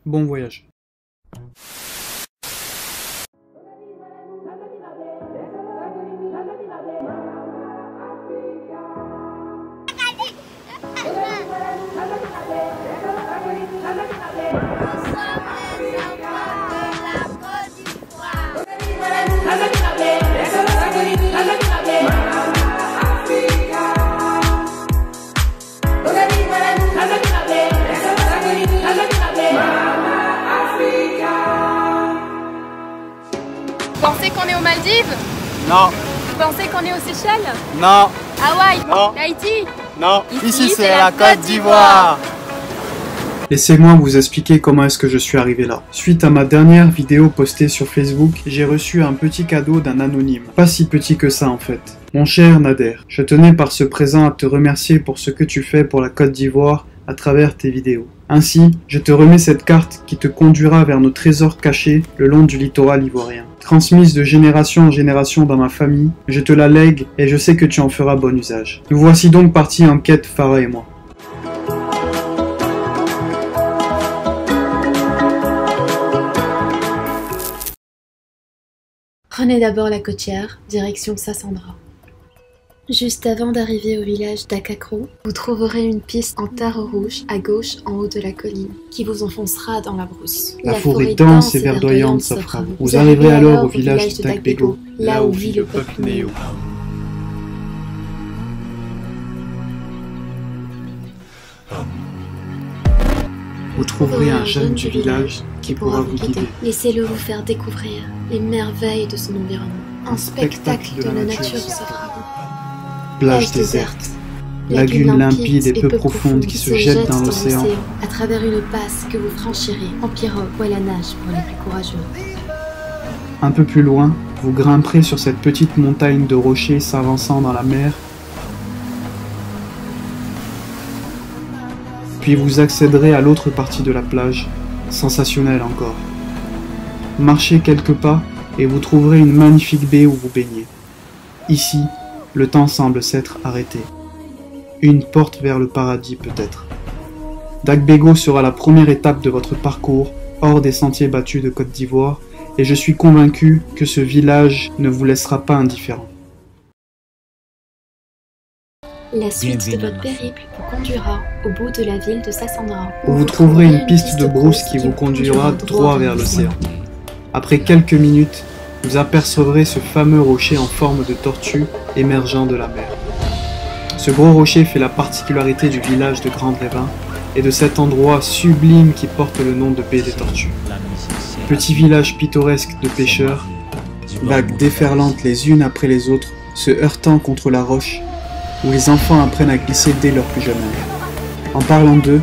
Bon voyage. Vous pensez qu'on est aux Maldives? Non. Vous pensez qu'on est aux Seychelles? Non. Hawaï? Non. Haïti? Non. Ici c'est la Côte d'Ivoire. Laissez-moi vous expliquer comment est-ce que je suis arrivé là. Suite à ma dernière vidéo postée sur Facebook, j'ai reçu un petit cadeau d'un anonyme. Pas si petit que ça en fait. Mon cher Nader, je tenais par ce présent à te remercier pour ce que tu fais pour la Côte d'Ivoire à travers tes vidéos. Ainsi, je te remets cette carte qui te conduira vers nos trésors cachés le long du littoral ivoirien. Transmise de génération en génération dans ma famille, je te la lègue et je sais que tu en feras bon usage. Nous voici donc partis en quête, Farah et moi. Prenez d'abord la côtière, direction Sassandra. Juste avant d'arriver au village d'Akakro, vous trouverez une piste en terre rouge à gauche en haut de la colline, qui vous enfoncera dans la brousse. La forêt dense et verdoyante s'offre à vous. Vous arriverez alors au village d'Agbego, là où vit le peuple Néo. Vous trouverez un jeune du village qui pourra vous guider. Laissez-le vous faire découvrir les merveilles de son environnement. Un spectacle de la nature s'offre à vous. Plage déserte, lagune limpide et peu profonde qui se jette dans l'océan, à travers une passe que vous franchirez en pirogue ou à la nage pour les plus courageux. Un peu plus loin, vous grimperez sur cette petite montagne de rochers s'avançant dans la mer, puis vous accéderez à l'autre partie de la plage, sensationnelle encore. Marchez quelques pas et vous trouverez une magnifique baie où vous baignez. Ici, le temps semble s'être arrêté. Une porte vers le paradis peut-être. Dagbego sera la première étape de votre parcours hors des sentiers battus de Côte d'Ivoire et je suis convaincu que ce village ne vous laissera pas indifférent. La suite de votre périple vous conduira au bout de la ville de Sassandra, où vous trouverez une piste de brousse qui vous conduira droit vers l'océan. Après quelques minutes, vous apercevrez ce fameux rocher en forme de tortue émergeant de la mer. Ce gros rocher fait la particularité du village de Grand-Revin et de cet endroit sublime qui porte le nom de baie des Tortues. Petit village pittoresque de pêcheurs, vagues déferlantes les unes après les autres, se heurtant contre la roche, où les enfants apprennent à glisser dès leur plus jeune âge. En parlant d'eux,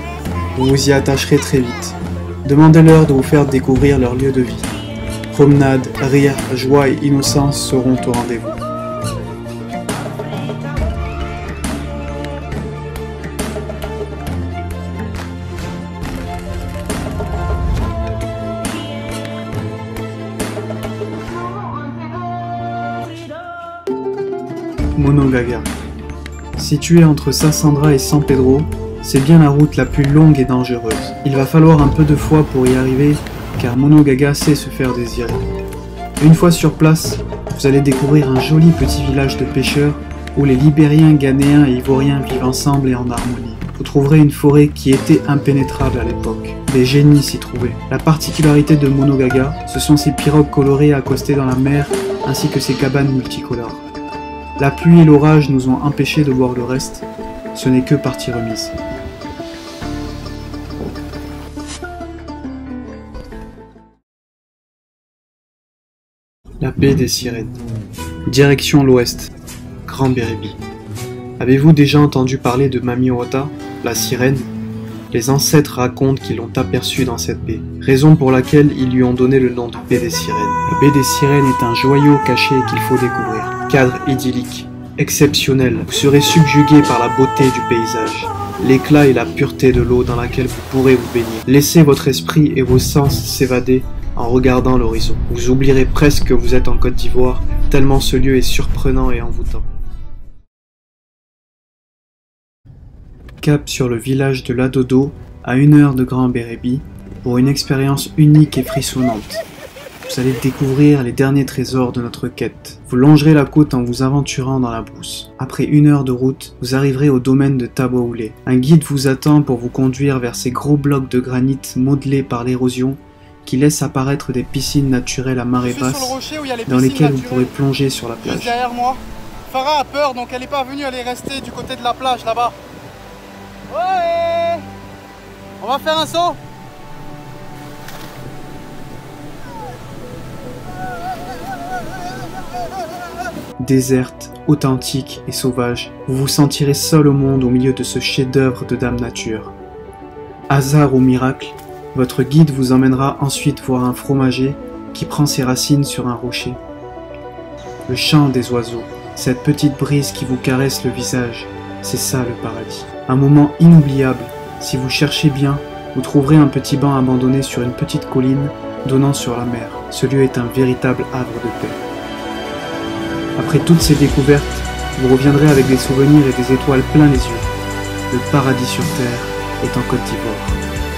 vous vous y attacherez très vite. Demandez-leur de vous faire découvrir leur lieu de vie. Promenade, rire, joie et innocence seront au rendez-vous. Monogaga. Situé entre Sassandra et San Pedro, c'est bien la route la plus longue et dangereuse. Il va falloir un peu de foi pour y arriver, car Monogaga sait se faire désirer. Une fois sur place, vous allez découvrir un joli petit village de pêcheurs où les Libériens, Ghanéens et Ivoiriens vivent ensemble et en harmonie. Vous trouverez une forêt qui était impénétrable à l'époque. Des génies s'y trouvaient. La particularité de Monogaga, ce sont ses pirogues colorées accostées dans la mer ainsi que ses cabanes multicolores. La pluie et l'orage nous ont empêchés de voir le reste, ce n'est que partie remise. La baie des Sirènes. Direction l'ouest, Grand Bérébi. Avez-vous déjà entendu parler de Mami Ota, la sirène? Les ancêtres racontent qu'ils l'ont aperçue dans cette baie, raison pour laquelle ils lui ont donné le nom de baie des Sirènes. La baie des Sirènes est un joyau caché qu'il faut découvrir. Cadre idyllique, exceptionnel, vous serez subjugué par la beauté du paysage, l'éclat et la pureté de l'eau dans laquelle vous pourrez vous baigner. Laissez votre esprit et vos sens s'évader en regardant l'horizon. Vous oublierez presque que vous êtes en Côte d'Ivoire, tellement ce lieu est surprenant et envoûtant. Cap sur le village de Ladodo, à 1 heure de Grand Bérébi, pour une expérience unique et frissonnante. Vous allez découvrir les derniers trésors de notre quête. Vous longerez la côte en vous aventurant dans la brousse. Après 1 heure de route, vous arriverez au domaine de Taboulé. Un guide vous attend pour vous conduire vers ces gros blocs de granit modelés par l'érosion qui laissent apparaître des piscines naturelles à marée basse dans lesquelles vous pourrez plonger sur la plage. Juste derrière moi. Farah a peur donc elle n'est pas venue, elle est restée du côté de la plage là-bas. Ouais. On va faire un saut. Déserte, authentique et sauvage, vous vous sentirez seul au monde au milieu de ce chef-d'œuvre de Dame Nature. Hasard ou miracle, votre guide vous emmènera ensuite voir un fromager qui prend ses racines sur un rocher. Le chant des oiseaux, cette petite brise qui vous caresse le visage, c'est ça le paradis. Un moment inoubliable, si vous cherchez bien, vous trouverez un petit banc abandonné sur une petite colline donnant sur la mer. Ce lieu est un véritable havre de paix. Après toutes ces découvertes, vous reviendrez avec des souvenirs et des étoiles plein les yeux. Le paradis sur terre est en Côte d'Ivoire.